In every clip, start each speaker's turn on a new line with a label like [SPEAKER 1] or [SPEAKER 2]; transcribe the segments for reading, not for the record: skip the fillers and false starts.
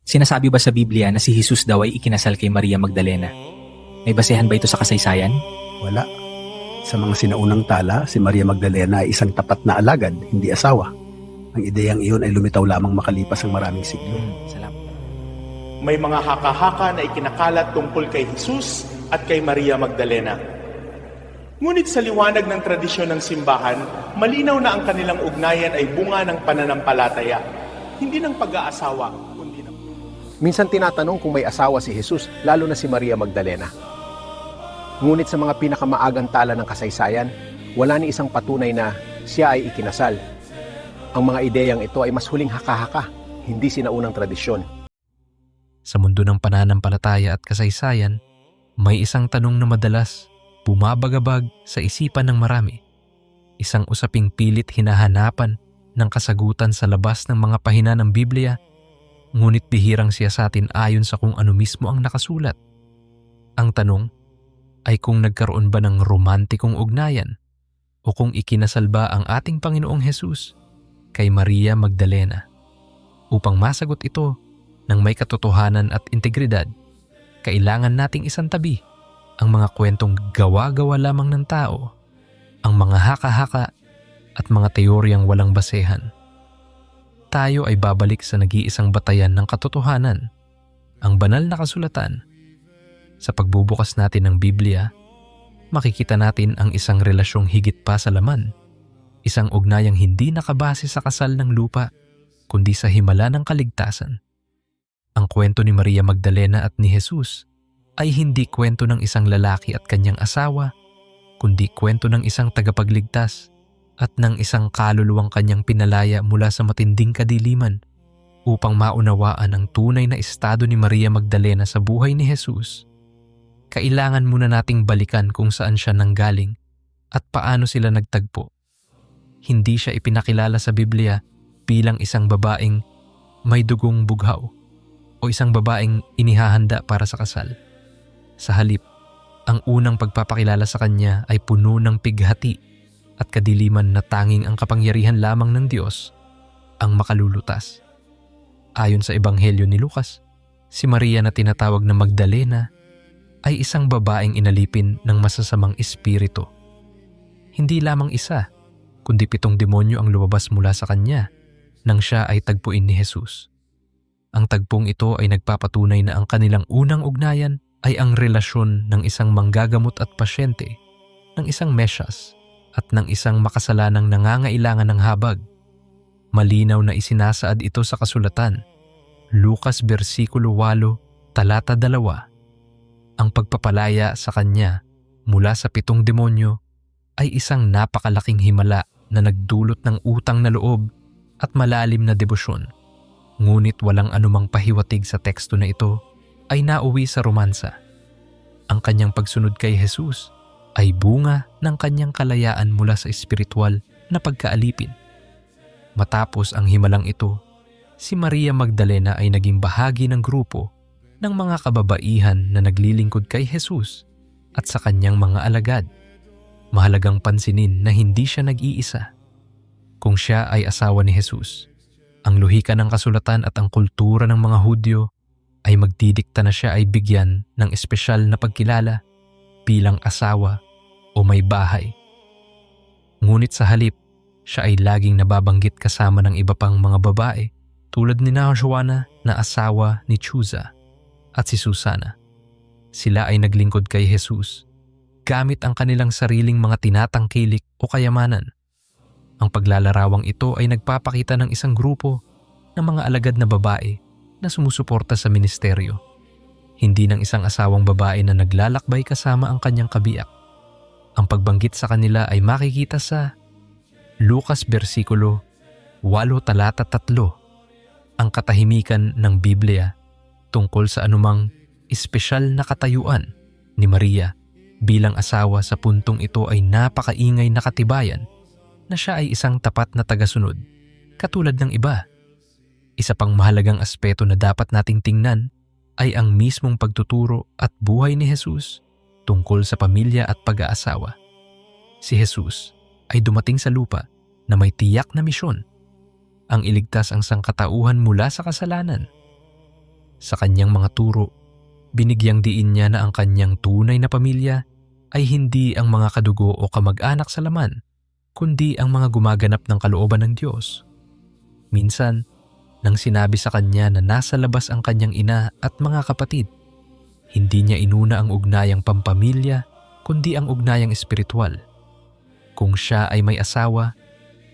[SPEAKER 1] Sinasabi ba sa Biblia na si Jesus daw ay ikinasal kay Maria Magdalena? May basehan ba ito sa kasaysayan?
[SPEAKER 2] Wala. Sa mga sinaunang tala, si Maria Magdalena ay isang tapat na alagad, hindi asawa. Ang ideyang iyon ay lumitaw lamang makalipas ang maraming siglo.
[SPEAKER 1] Salamat.
[SPEAKER 3] May mga haka-haka na ikinakalat tungkol kay Jesus at kay Maria Magdalena. Ngunit sa liwanag ng tradisyon ng simbahan, malinaw na ang kanilang ugnayan ay bunga ng pananampalataya, hindi ng pag-aasawa, kundi ng...
[SPEAKER 4] Minsan tinatanong kung may asawa si Jesus, lalo na si Maria Magdalena. Ngunit sa mga pinakamaagang tala ng kasaysayan, wala ni isang patunay na siya ay ikinasal. Ang mga ideyang ito ay mas huling haka-haka, hindi sinaunang tradisyon.
[SPEAKER 5] Sa mundo ng pananampalataya at kasaysayan, may isang tanong na madalas bumabagabag sa isipan ng marami. Isang usaping pilit hinahanapan ng kasagutan sa labas ng mga pahina ng Biblia, ngunit bihirang siyasatin ayon sa kung ano mismo ang nakasulat. Ang tanong ay kung nagkaroon ba ng romantikong ugnayan o kung ikinasal ba ang ating Panginoong Hesus kay Maria Magdalena. Upang masagot ito ng may katotohanan at integridad, kailangan nating isantabi ang mga kwentong gawa-gawa lamang ng tao, ang mga haka-haka at mga teoryang walang basehan. Tayo ay babalik sa nag-iisang batayan ng katotohanan, ang banal na kasulatan. Sa pagbubukas natin ng Biblia, makikita natin ang isang relasyong higit pa sa laman, isang ugnayang hindi nakabase sa kasal ng lupa, kundi sa himala ng kaligtasan. Ang kwento ni Maria Magdalena at ni Jesus ay hindi kwento ng isang lalaki at kanyang asawa, kundi kwento ng isang tagapagligtas at ng isang kaluluwang kanyang pinalaya mula sa matinding kadiliman. Upang maunawaan ang tunay na estado ni Maria Magdalena sa buhay ni Jesus, kailangan muna nating balikan kung saan siya nanggaling at paano sila nagtagpo. Hindi siya ipinakilala sa Biblia bilang isang babaeng may dugong bughaw o isang babaeng inihahanda para sa kasal. Sa halip, ang unang pagpapakilala sa kanya ay puno ng pighati at kadiliman na tanging ang kapangyarihan lamang ng Diyos ang makalulutas. Ayon sa Ebanghelyo ni Lucas, si Maria na tinatawag na Magdalena ay isang babaeng inalipin ng masasamang espiritu. Hindi lamang isa, kundi 7 demonyo ang lumabas mula sa kanya nang siya ay tagpuin ni Jesus. Ang tagpong ito ay nagpapatunay na ang kanilang unang ugnayan ay ang relasyon ng isang manggagamot at pasyente, ng isang mesyas at ng isang makasalanang nangangailangan ng habag. Malinaw na isinasaad ito sa kasulatan. Lucas versikulo 8, talata 2. Ang pagpapalaya sa kanya mula sa 7 demonyo ay isang napakalaking himala na nagdulot ng utang na loob at malalim na debosyon. Ngunit walang anumang pahiwatig sa teksto na ito ay nauwi sa romansa. Ang kanyang pagsunod kay Jesus ay bunga ng kanyang kalayaan mula sa espiritual na pagkaalipin. Matapos ang himalang ito, si Maria Magdalena ay naging bahagi ng grupo ng mga kababaihan na naglilingkod kay Jesus at sa kanyang mga alagad. Mahalagang pansinin na hindi siya nag-iisa. Kung siya ay asawa ni Jesus, ang luhika ng kasulatan at ang kultura ng mga Hudyo ay magdidikta na siya ay bigyan ng espesyal na pagkilala bilang asawa o may bahay. Ngunit sa halip, siya ay laging nababanggit kasama ng iba pang mga babae tulad ni Joanna na asawa ni Chuza at si Susana. Sila ay naglingkod kay Jesus gamit ang kanilang sariling mga tinatangkilik o kayamanan. Ang paglalarawang ito ay nagpapakita ng isang grupo ng mga alagad na babae na sumusuporta sa ministeryo, hindi ng isang asawang babae na naglalakbay kasama ang kanyang kabiyak. Ang pagbanggit sa kanila ay makikita sa Lucas versikulo 8 talata 3. Ang katahimikan ng Biblia tungkol sa anumang espesyal na katayuan ni Maria bilang asawa sa puntong ito ay napakaingay na katibayan na siya ay isang tapat na tagasunod, katulad ng iba. Isa pang mahalagang aspeto na dapat nating tingnan ay ang mismong pagtuturo at buhay ni Jesus tungkol sa pamilya at pag-aasawa. Si Jesus ay dumating sa lupa na may tiyak na misyon, ang iligtas ang sangkatauhan mula sa kasalanan. Sa kanyang mga turo, binigyang diin niya na ang kanyang tunay na pamilya ay hindi ang mga kadugo o kamag-anak sa laman, kundi ang mga gumaganap ng kalooban ng Diyos. Minsan, nang sinabi sa kanya na nasa labas ang kanyang ina at mga kapatid, hindi niya inuna ang ugnayang pampamilya, kundi ang ugnayang espiritual. Kung siya ay may asawa,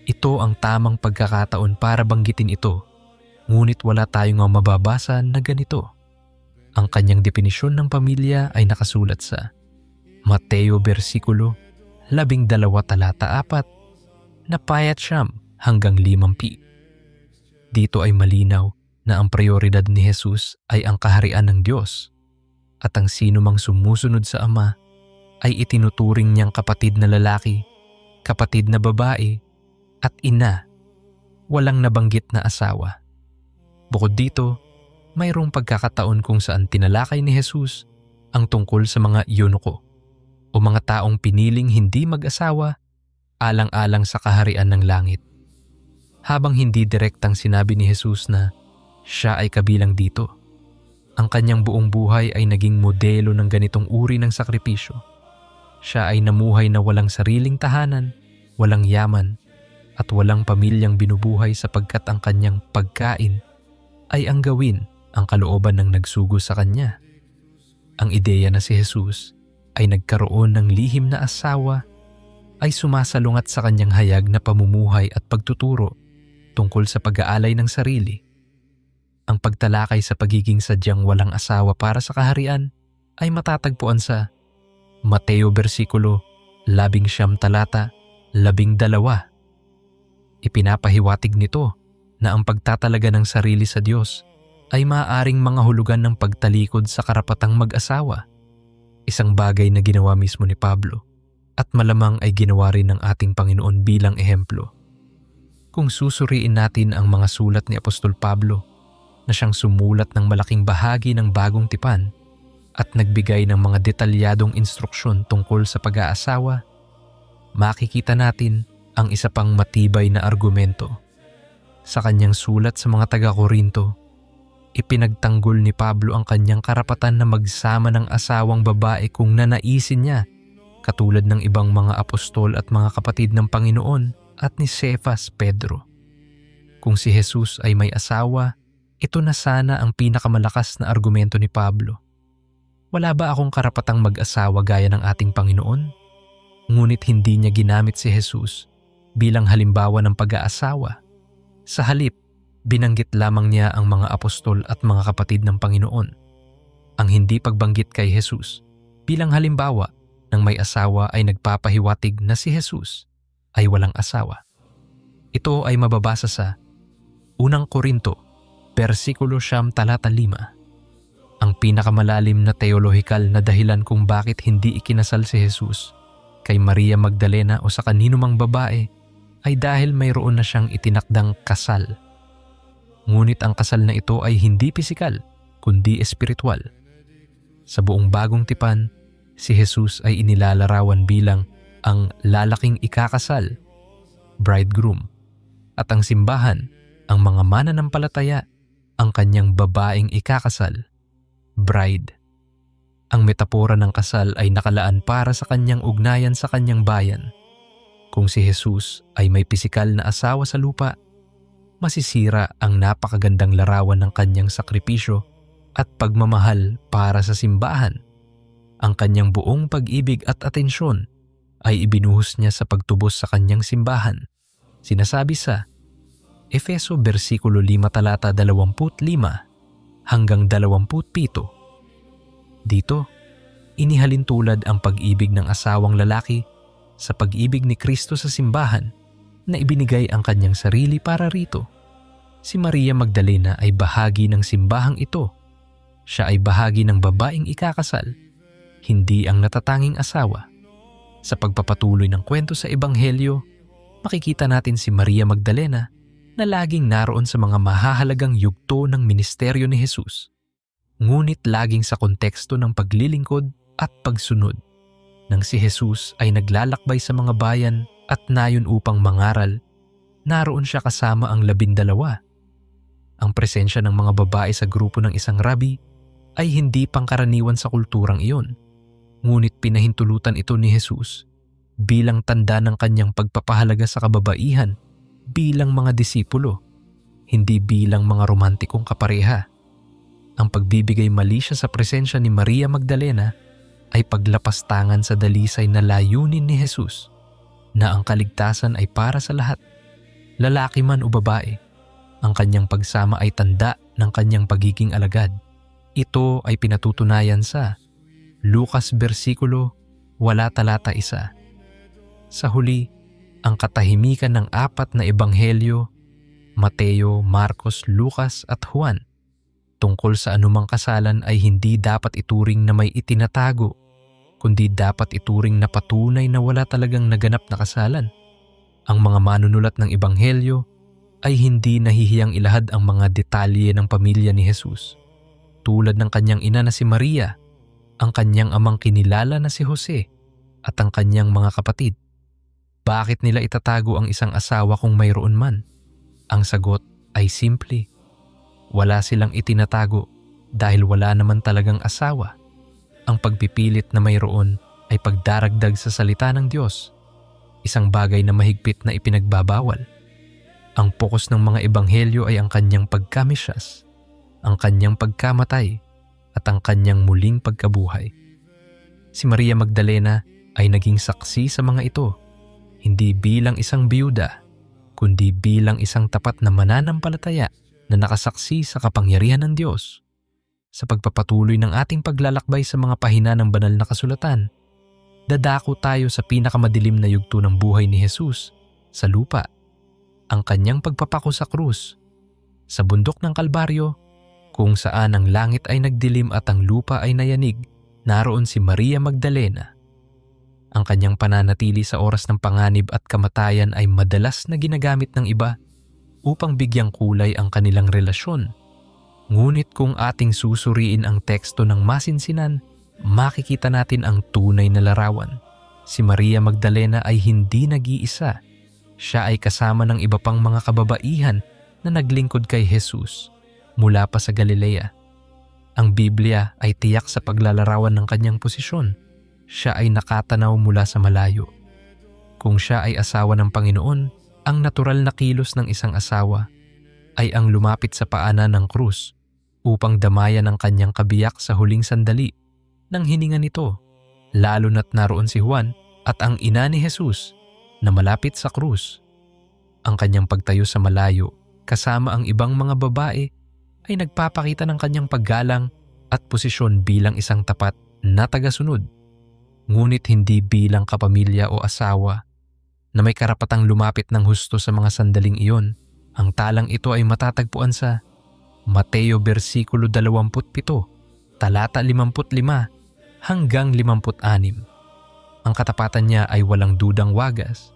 [SPEAKER 5] ito ang tamang pagkakataon para banggitin ito, ngunit wala tayong mababasa na ganito. Ang kanyang definisyon ng pamilya ay nakasulat sa Mateo versikulo 12 talata 4 na payat siyam hanggang 5. Dito ay malinaw na ang prioridad ni Jesus ay ang kaharian ng Diyos at ang sino mang sumusunod sa Ama ay itinuturing niyang kapatid na lalaki, kapatid na babae at ina, walang nabanggit na asawa. Bukod dito, mayroong pagkakataon kung saan tinalakay ni Jesus ang tungkol sa mga eunuko o mga taong piniling hindi mag-asawa alang-alang sa kaharian ng langit. Habang hindi direktang sinabi ni Jesus na siya ay kabilang dito, ang kanyang buong buhay ay naging modelo ng ganitong uri ng sakripisyo. Siya ay namuhay na walang sariling tahanan, walang yaman, at walang pamilyang binubuhay sapagkat ang kanyang pagkain ay ang gawin ang kalooban ng nagsugo sa kanya. Ang ideya na si Jesus ay nagkaroon ng lihim na asawa ay sumasalungat sa kanyang hayag na pamumuhay at pagtuturo tungkol sa pag-aalay ng sarili. Ang pagtalakay sa pagiging sadyang walang asawa para sa kaharian ay matatagpuan sa Mateo versikulo 19 talata 12. Ipinapahiwatig nito na ang pagtatalaga ng sarili sa Diyos ay maaaring mga hulugan ng pagtalikod sa karapatang mag-asawa, isang bagay na ginawa mismo ni Pablo at malamang ay ginawa rin ng ating Panginoon bilang ehemplo. Kung susuriin natin ang mga sulat ni Apostol Pablo na siyang sumulat ng malaking bahagi ng Bagong Tipan at nagbigay ng mga detalyadong instruksyon tungkol sa pag-aasawa, makikita natin ang isa pang matibay na argumento. Sa kanyang sulat sa mga taga-Korinto, ipinagtanggol ni Pablo ang kanyang karapatan na magsama ng asawang babae kung nanaisin niya, katulad ng ibang mga apostol at mga kapatid ng Panginoon at ni Cephas Pedro. Kung si Jesus ay may asawa, ito na sana ang pinakamalakas na argumento ni Pablo. Wala ba akong karapatang mag-asawa gaya ng ating Panginoon? Ngunit hindi niya ginamit si Jesus bilang halimbawa ng pag-aasawa. Sa halip, binanggit lamang niya ang mga apostol at mga kapatid ng Panginoon. Ang hindi pagbanggit kay Jesus bilang halimbawa ng may asawa ay nagpapahiwatig na si Jesus ay walang asawa. Ito ay mababasa sa Unang Korinto, versikulo 9 talata 5. Ang pinakamalalim na teolohikal na dahilan kung bakit hindi ikinasal si Jesus kay Maria Magdalena o sa kanino mang babae ay dahil mayroon na siyang itinakdang kasal. Ngunit ang kasal na ito ay hindi pisikal, kundi espiritual. Sa buong Bagong Tipan, si Jesus ay inilalarawan bilang ang lalaking ikakasal, bridegroom, at ang simbahan, ang mga mananampalataya, ang kanyang babaeng ikakasal, bride. Ang metapora ng kasal ay nakalaan para sa kanyang ugnayan sa kanyang bayan. Kung si Jesus ay may pisikal na asawa sa lupa, masisira ang napakagandang larawan ng kanyang sakripisyo at pagmamahal para sa simbahan. Ang kanyang buong pag-ibig at atensyon ay ibinuhos niya sa pagtubos sa kanyang simbahan. Sinasabi sa Efeso versikulo 5 talata 25 hanggang 27. Dito, inihalintulad ang pag-ibig ng asawang lalaki sa pag-ibig ni Kristo sa simbahan na ibinigay ang kanyang sarili para rito. Si Maria Magdalena ay bahagi ng simbahang ito. Siya ay bahagi ng babaeng ikakasal, hindi ang natatanging asawa. Sa pagpapatuloy ng kwento sa Ebanghelyo, makikita natin si Maria Magdalena na laging naroon sa mga mahahalagang yugto ng ministeryo ni Jesus. Ngunit laging sa konteksto ng paglilingkod at pagsunod. Nang si Jesus ay naglalakbay sa mga bayan at nayon upang mangaral, naroon siya kasama ang 12. Ang presensya ng mga babae sa grupo ng isang rabi ay hindi pangkaraniwan sa kulturang iyon. Ngunit pinahintulutan ito ni Jesus bilang tanda ng kanyang pagpapahalaga sa kababaihan bilang mga disipulo, hindi bilang mga romantikong kapareha. Ang pagbibigay mali siya sa presensya ni Maria Magdalena ay paglapastangan sa dalisay na layunin ni Jesus na ang kaligtasan ay para sa lahat, lalaki man o babae. Ang kanyang pagsama ay tanda ng kanyang pagiging alagad. Ito ay pinatutunayan sa Lucas versikulo 8:1. Sa huli, ang katahimikan ng 4 na ebanghelyo, Mateo, Marcos, Lucas at Juan, tungkol sa anumang kasalan ay hindi dapat ituring na may itinatago, kundi dapat ituring na patunay na wala talagang naganap na kasalan. Ang mga manunulat ng ebanghelyo ay hindi nahihiyang ilahad ang mga detalye ng pamilya ni Jesus, tulad ng kanyang ina na si Maria, ang kanyang amang kinilala na si Jose, at ang kanyang mga kapatid. Bakit nila itatago ang isang asawa kung mayroon man? Ang sagot ay simple. Wala silang itinatago dahil wala naman talagang asawa. Ang pagpipilit na mayroon ay pagdaragdag sa salita ng Diyos, isang bagay na mahigpit na ipinagbabawal. Ang pokus ng mga ebanghelyo ay ang kanyang pagkamisyas, ang kanyang pagkamatay, at ang kanyang muling pagkabuhay. Si Maria Magdalena ay naging saksi sa mga ito, hindi bilang isang biyuda, kundi bilang isang tapat na mananampalataya na nakasaksi sa kapangyarihan ng Diyos. Sa pagpapatuloy ng ating paglalakbay sa mga pahina ng banal na kasulatan, dadako tayo sa pinakamadilim na yugto ng buhay ni Jesus sa lupa, ang kanyang pagpapako sa krus. Sa bundok ng Kalbaryo, kung saan ang langit ay nagdilim at ang lupa ay nayanig, naroon si Maria Magdalena. Ang kanyang pananatili sa oras ng panganib at kamatayan ay madalas na ginagamit ng iba upang bigyang kulay ang kanilang relasyon. Ngunit kung ating susuriin ang teksto ng masinsinan, makikita natin ang tunay na larawan. Si Maria Magdalena ay hindi nag-iisa. Siya ay kasama ng iba pang mga kababaihan na naglingkod kay Jesus mula pa sa Galilea. Ang Biblia ay tiyak sa paglalarawan ng kanyang posisyon. Siya ay nakatanaw mula sa malayo. Kung siya ay asawa ng Panginoon, ang natural na kilos ng isang asawa ay ang lumapit sa paanan ng krus upang damayan ang kanyang kabiyak sa huling sandali ng hininga nito, lalo na't naroon si Juan at ang ina ni Jesus na malapit sa krus. Ang kanyang pagtayo sa malayo kasama ang ibang mga babae ay nagpapakita ng kanyang paggalang at posisyon bilang isang tapat na tagasunod, ngunit hindi bilang kapamilya o asawa na may karapatang lumapit ng husto sa mga sandaling iyon. Ang talang ito ay matatagpuan sa Mateo versikulo 27, talata 55 hanggang 56. Ang katapatan niya ay walang dudang wagas,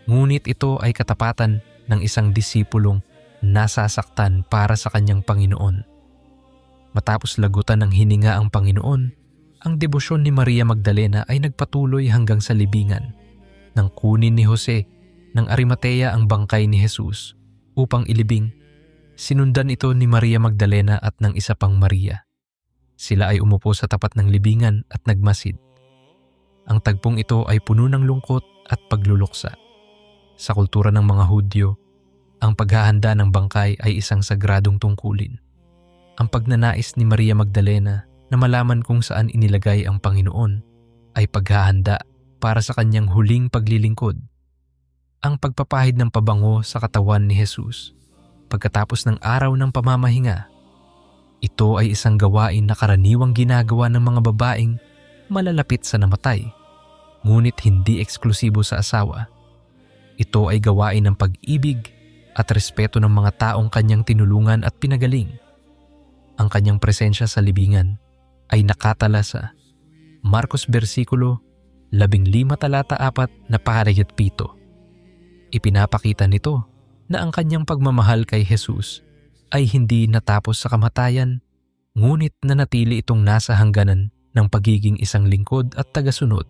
[SPEAKER 5] ngunit ito ay katapatan ng isang disipulong nasasaktan para sa kanyang Panginoon. Matapos lagutan ng hininga ang Panginoon, ang debosyon ni Maria Magdalena ay nagpatuloy hanggang sa libingan nang kunin ni Jose ng Arimatea ang bangkay ni Jesus upang ilibing. Sinundan ito ni Maria Magdalena at ng isa pang Maria. Sila ay umupo sa tapat ng libingan at nagmasid. Ang tagpong ito ay puno ng lungkot at pagluluksa. Sa kultura ng mga Hudyo, ang paghahanda ng bangkay ay isang sagradong tungkulin. Ang pagnanais ni Maria Magdalena na malaman kung saan inilagay ang Panginoon ay paghahanda para sa kanyang huling paglilingkod. Ang pagpapahid ng pabango sa katawan ni Jesus pagkatapos ng araw ng pamamahinga. Ito ay isang gawain na karaniwang ginagawa ng mga babaeng malalapit sa namatay, ngunit hindi eksklusibo sa asawa. Ito ay gawain ng pag-ibig at respeto ng mga taong kanyang tinulungan at pinagaling. Ang kanyang presensya sa libingan ay nakatala sa Marcos versikulo 15 talata 4 na 47. Ipinapakita nito na ang kanyang pagmamahal kay Jesus ay hindi natapos sa kamatayan, ngunit nanatili itong nasa hangganan ng pagiging isang lingkod at tagasunod.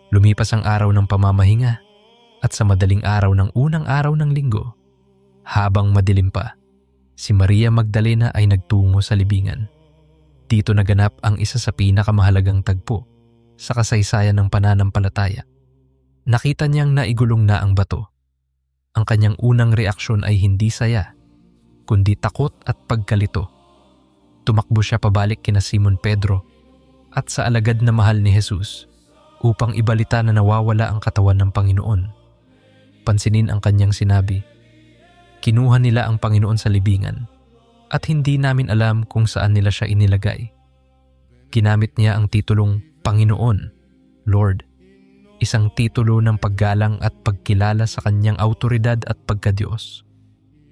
[SPEAKER 5] Lumipas ang araw ng pamamahinga at sa madaling araw ng unang araw ng linggo, habang madilim pa, si Maria Magdalena ay nagtungo sa libingan. Dito naganap ang isa sa pinakamahalagang tagpo sa kasaysayan ng pananampalataya. Nakita niyang naigulong na ang bato. Ang kanyang unang reaksyon ay hindi saya, kundi takot at pagkalito. Tumakbo siya pabalik kina Simon Pedro at sa alagad na mahal ni Jesus upang ibalita na nawawala ang katawan ng Panginoon. Pansinin ang kanyang sinabi, "Kinuha nila ang Panginoon sa libingan at hindi namin alam kung saan nila siya inilagay." Ginamit niya ang titulong Panginoon, Lord, isang titulo ng paggalang at pagkilala sa kanyang autoridad at pagkadiyos.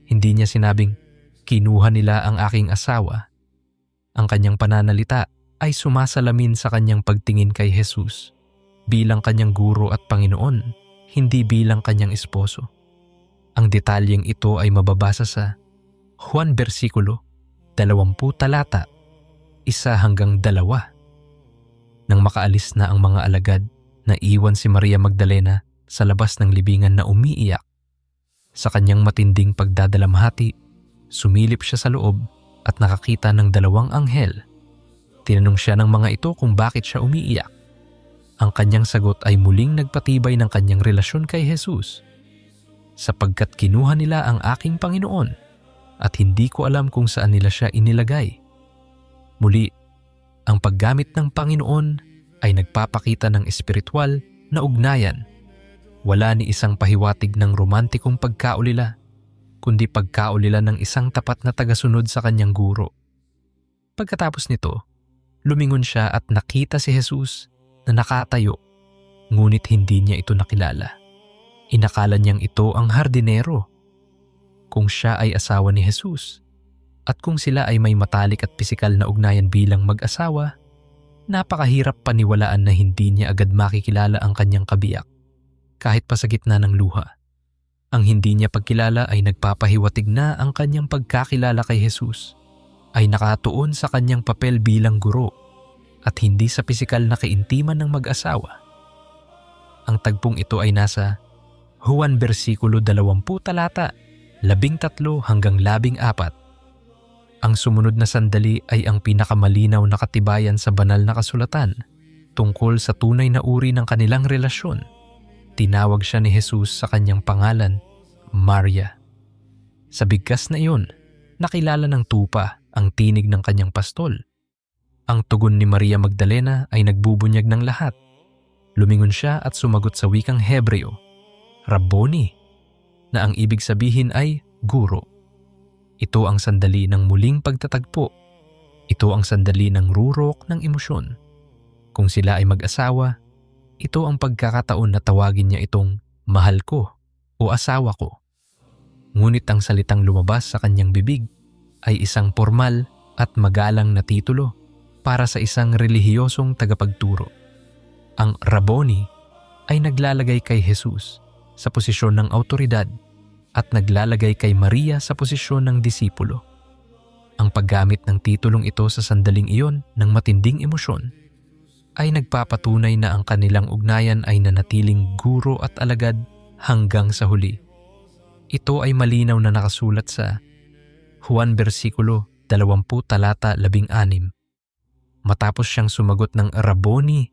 [SPEAKER 5] Hindi niya sinabing, "Kinuha nila ang aking asawa." Ang kanyang pananalita ay sumasalamin sa kanyang pagtingin kay Jesus bilang kanyang guro at Panginoon, hindi bilang kanyang esposo. Ang detalyeng ito ay mababasa sa Juan versikulo 20 talata 1 hanggang 2. Nang makaalis na ang mga alagad, naiwan si Maria Magdalena sa labas ng libingan na umiiyak. Sa kanyang matinding pagdadalamhati, sumilip siya sa loob at nakakita ng 2 anghel. Tinanong siya ng mga ito kung bakit siya umiiyak. Ang kanyang sagot ay muling nagpatibay ng kanyang relasyon kay Jesus. "Sapagkat kinuha nila ang aking Panginoon at hindi ko alam kung saan nila siya inilagay." Muli, ang paggamit ng Panginoon ay nagpapakita ng espiritual na ugnayan. Wala ni isang pahiwatig ng romantikong pagkaulila, kundi pagkaulila ng isang tapat na tagasunod sa kanyang guro. Pagkatapos nito, lumingon siya at nakita si Jesus na nakatayo, ngunit hindi niya ito nakilala. Inakala niyang ito ang hardinero. Kung siya ay asawa ni Jesus, at kung sila ay may matalik at pisikal na ugnayan bilang mag-asawa, napakahirap paniwalaan na hindi niya agad makikilala ang kanyang kabiyak, kahit pa sa gitna ng luha. Ang hindi niya pagkilala ay nagpapahiwatig na ang kanyang pagkakilala kay Jesus ay nakatuon sa kanyang papel bilang guro at hindi sa pisikal na kaintiman ng mag-asawa. Ang tagpong ito ay nasa Juan versikulo 20 talata 13 hanggang 14. Ang sumunod na sandali ay ang pinakamalinaw na katibayan sa banal na kasulatan tungkol sa tunay na uri ng kanilang relasyon. Tinawag siya ni Jesus sa kanyang pangalan, Maria. Sa bigkas na iyon, nakilala ng tupa ang tinig ng kanyang pastol. Ang tugon ni Maria Magdalena ay nagbubunyag ng lahat. Lumingon siya at sumagot sa wikang Hebreo, Rabboni, na ang ibig sabihin ay guro. Ito ang sandali ng muling pagtatagpo. Ito ang sandali ng rurok ng emosyon. Kung sila ay mag-asawa, ito ang pagkakataon na tawagin niya itong mahal ko o asawa ko. Ngunit ang salitang lumabas sa kanyang bibig ay isang formal at magalang na titulo para sa isang relihiyosong tagapagturo. Ang Rabboni ay naglalagay kay Jesus sa posisyon ng autoridad at naglalagay kay Maria sa posisyon ng disipulo. Ang paggamit ng titulong ito sa sandaling iyon ng matinding emosyon ay nagpapatunay na ang kanilang ugnayan ay nanatiling guro at alagad hanggang sa huli. Ito ay malinaw na nakasulat sa Juan versikulo 20 talata 16. Matapos siyang sumagot ng Rabboni,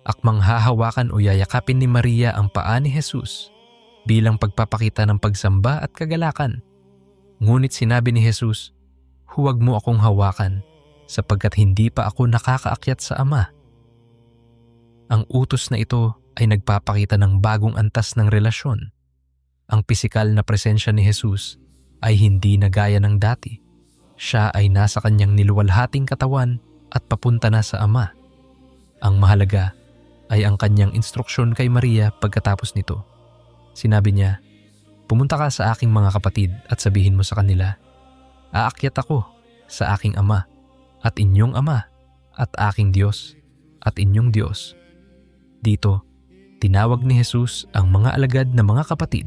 [SPEAKER 5] akmang hahawakan o yayakapin ni Maria ang paa ni Jesus bilang pagpapakita ng pagsamba at kagalakan. Ngunit sinabi ni Jesus, "Huwag mo akong hawakan sapagkat hindi pa ako nakakaakyat sa Ama." Ang utos na ito ay nagpapakita ng bagong antas ng relasyon. Ang pisikal na presensya ni Jesus ay hindi na gaya ng dati. Siya ay nasa kanyang niluwalhating katawan at papunta na sa Ama. Ang mahalaga ay ang kanyang instruksyon kay Maria pagkatapos nito. Sinabi niya, "Pumunta ka sa aking mga kapatid at sabihin mo sa kanila, aakyat ako sa aking Ama at inyong Ama at aking Diyos at inyong Diyos." Dito, tinawag ni Jesus ang mga alagad na mga kapatid.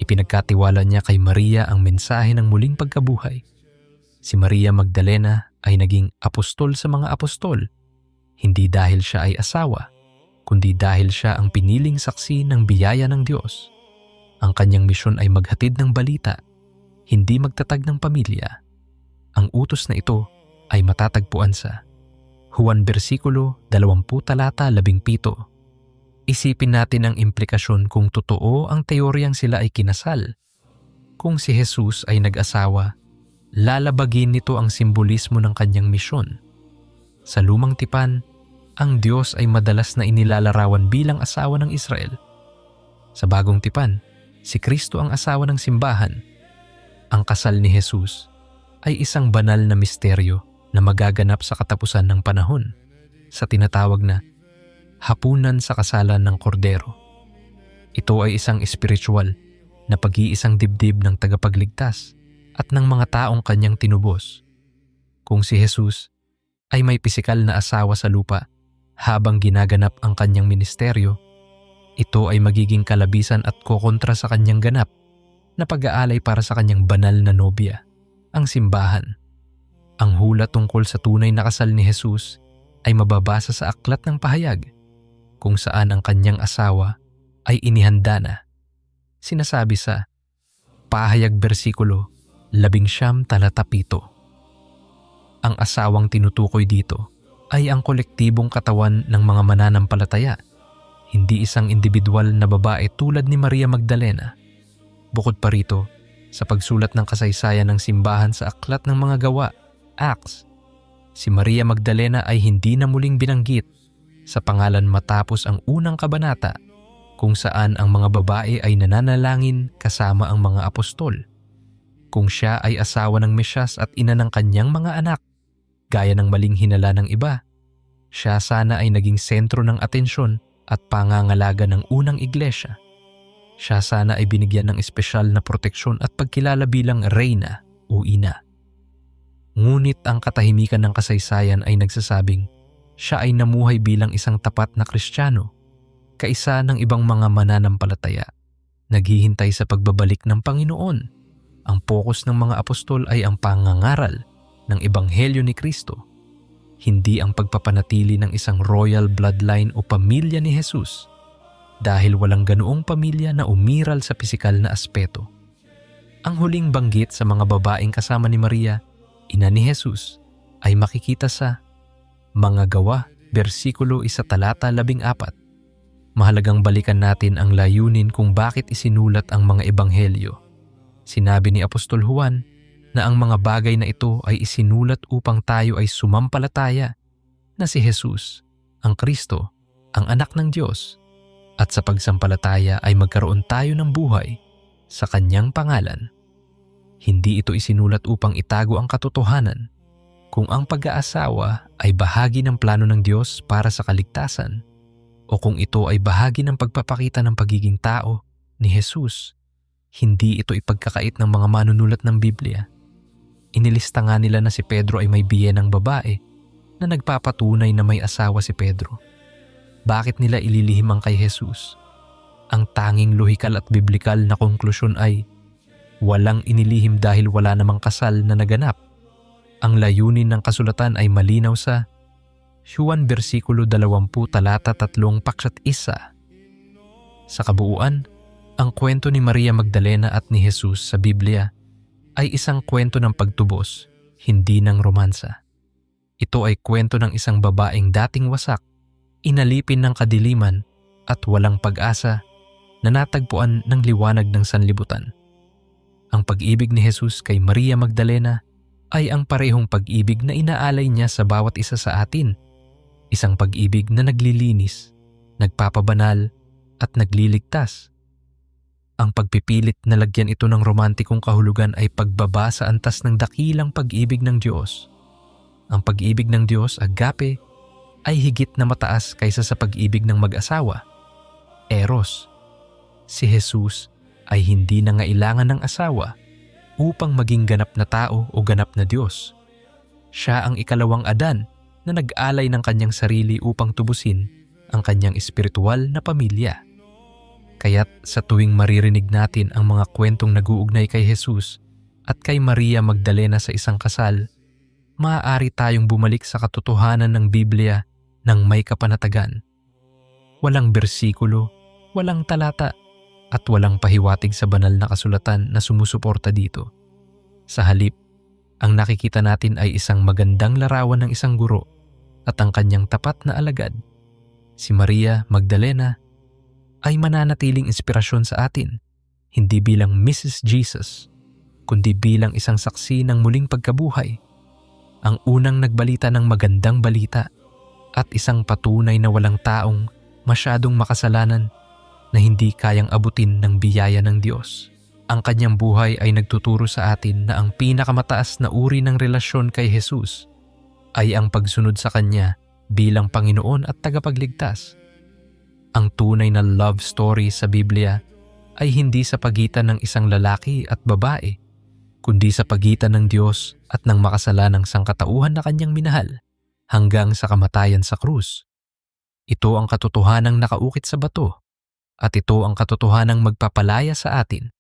[SPEAKER 5] Ipinagkatiwala niya kay Maria ang mensahe ng muling pagkabuhay. Si Maria Magdalena ay naging apostol sa mga apostol, hindi dahil siya ay asawa, kundi dahil siya ang piniling saksi ng biyaya ng Diyos. Ang kanyang misyon ay maghatid ng balita, hindi magtatag ng pamilya. Ang utos na ito ay matatagpuan sa Juan versikulo 20 talata 17. Isipin natin ang implikasyon kung totoo ang teoryang sila ay kinasal. Kung si Jesus ay nag-asawa, lalabagin nito ang simbolismo ng kanyang misyon. Sa lumang tipan, ang Diyos ay madalas na inilalarawan bilang asawa ng Israel. Sa bagong tipan, si Kristo ang asawa ng simbahan. Ang kasal ni Jesus ay isang banal na misteryo na magaganap sa katapusan ng panahon, sa tinatawag na hapunan sa kasalan ng kordero. Ito ay isang espiritual na pag-iisang dibdib ng tagapagligtas at ng mga taong kanyang tinubos. Kung si Jesus ay may pisikal na asawa sa lupa habang ginaganap ang kanyang ministeryo, ito ay magiging kalabisan at kokontra sa kanyang ganap na pag-aalay para sa kanyang banal na nobya, ang simbahan. Ang hula tungkol sa tunay na kasal ni Jesus ay mababasa sa Aklat ng Pahayag, kung saan ang kanyang asawa ay inihanda na. Sinasabi sa Pahayag versikulo 11 talata 7. Ang asawang tinutukoy dito ay ang kolektibong katawan ng mga mananampalataya, hindi isang individual na babae tulad ni Maria Magdalena. Bukod pa rito, sa pagsulat ng kasaysayan ng simbahan sa Aklat ng Mga Gawa, Acts, si Maria Magdalena ay hindi na muling binanggit sa pangalan matapos ang unang kabanata kung saan ang mga babae ay nananalangin kasama ang mga apostol. Kung siya ay asawa ng Mesyas at ina ng kanyang mga anak, gaya ng maling hinala ng iba, siya sana ay naging sentro ng atensyon at pangangalaga ng unang iglesia. Siya sana ay binigyan ng espesyal na proteksyon at pagkilala bilang reyna o ina. Ngunit ang katahimikan ng kasaysayan ay nagsasabing siya ay namuhay bilang isang tapat na Kristiyano, kaisa ng ibang mga mananampalataya, naghihintay sa pagbabalik ng Panginoon. Ang pokus ng mga apostol ay ang pangangaral ng Ebanghelyo ni Kristo, hindi ang pagpapanatili ng isang royal bloodline o pamilya ni Jesus, dahil walang ganoong pamilya na umiral sa pisikal na aspeto. Ang huling banggit sa mga babaeng kasama ni Maria, ina ni Jesus, ay makikita sa Mga Gawa, versikulo 1 talata 14. Mahalagang balikan natin ang layunin kung bakit isinulat ang mga ebanghelyo. Sinabi ni Apostol Juan na ang mga bagay na ito ay isinulat upang tayo ay sumampalataya na si Jesus, ang Kristo, ang anak ng Diyos, at sa pagsampalataya ay magkaroon tayo ng buhay sa kanyang pangalan. Hindi ito isinulat upang itago ang katotohanan kung ang pag-aasawa ay bahagi ng plano ng Diyos para sa kaligtasan o kung ito ay bahagi ng pagpapakita ng pagiging tao ni Jesus. Hindi ito ipagkakait ng mga manunulat ng Biblia. Inilista nga nila na si Pedro ay may biyenang babae na nagpapatunay na may asawa si Pedro. Bakit nila ililihim ang kay Jesus? Ang tanging lohikal at biblikal na konklusyon ay walang inilihim dahil wala namang kasal na naganap. Ang layunin ng kasulatan ay malinaw sa Juan versikulo 20 talata 3 paksat 1. Sa kabuuan, ang kwento ni Maria Magdalena at ni Jesus sa Biblia ay isang kwento ng pagtubos, hindi ng romansa. Ito ay kwento ng isang babaeng dating wasak, inalipin ng kadiliman at walang pag-asa na natagpuan ng liwanag ng sanlibutan. Ang pag-ibig ni Jesus kay Maria Magdalena ay ang parehong pag-ibig na inaalay niya sa bawat isa sa atin. Isang pag-ibig na naglilinis, nagpapabanal at nagliligtas. Ang pagpipilit na lagyan ito ng romantikong kahulugan ay pagbaba sa antas ng dakilang pag-ibig ng Diyos. Ang pag-ibig ng Diyos, agape, ay higit na mataas kaysa sa pag-ibig ng mag-asawa, eros. Si Jesus ay hindi nangailangan ng asawa upang maging ganap na tao o ganap na Diyos. Siya ang ikalawang Adan na nag-alay ng kanyang sarili upang tubusin ang kanyang espiritual na pamilya. Kaya't sa tuwing maririnig natin ang mga kwentong nag-uugnay kay Jesus at kay Maria Magdalena sa isang kasal, maaari tayong bumalik sa katotohanan ng Biblia ng may kapanatagan. Walang bersikulo, walang talata, at walang pahiwatig sa banal na kasulatan na sumusuporta dito. Sa halip, ang nakikita natin ay isang magandang larawan ng isang guro at ang kanyang tapat na alagad. Si Maria Magdalena ay mananatiling inspirasyon sa atin, hindi bilang Mrs. Jesus, kundi bilang isang saksi ng muling pagkabuhay, ang unang nagbalita ng magandang balita at isang patunay na walang taong masyadong makasalanan na hindi kayang abutin ng biyaya ng Diyos. Ang kanyang buhay ay nagtuturo sa atin na ang pinakamataas na uri ng relasyon kay Jesus ay ang pagsunod sa Kanya bilang Panginoon at tagapagligtas. Ang tunay na love story sa Biblia ay hindi sa pagitan ng isang lalaki at babae, kundi sa pagitan ng Diyos at ng makasalanang sangkatauhan na Kanyang minahal hanggang sa kamatayan sa krus. Ito ang katotohanang nakaukit sa bato at ito ang katotohanang magpapalaya sa atin